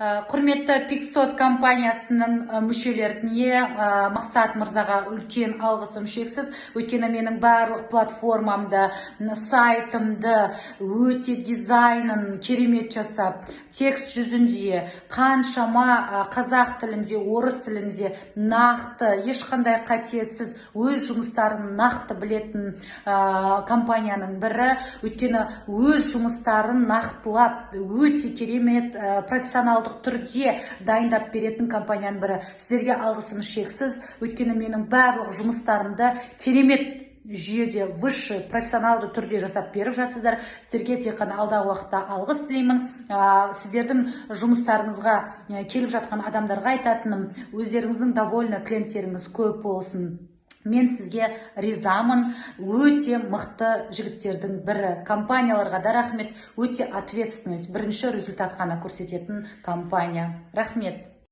Құрметті Pixot компаниясының мүшелеріне Мақсат мырзаға үлкен алғысым шексіз. Өйткені менің барлық платформамды, сайтымды өте дизайнын керемет жасап, текст жүзінде, қаншама қазақ тілінде, орыс тілінде нақты, ешқандай қатесіз өз жұмыстарын нақты білетін компанияның бірі. Өйткені өз жұмыстарын нақтылап, өте керемет профессионалдық түрде дайындап беретін компанияның бірі. Сіздерге алғысым шексіз. Өйткені менің барлық жұмыстарымды керемет жүйеде, высший профессионалды түрде жасап беріп жатсыздар. Сіздерге тек қана алдағы уақытта алғыс тілеймін. Сіздердің жұмыстарыңызға келіп жатқан адамдарға айтатыным, өздеріңіздің довольны клиенттеріңіз көп болсын. Мен сізге ризамын. Өте мықты жігіттердің бірі. Компанияларға да рахмет. Өте ответственность. Бірінші результат қана көрсететін компания. Рахмет.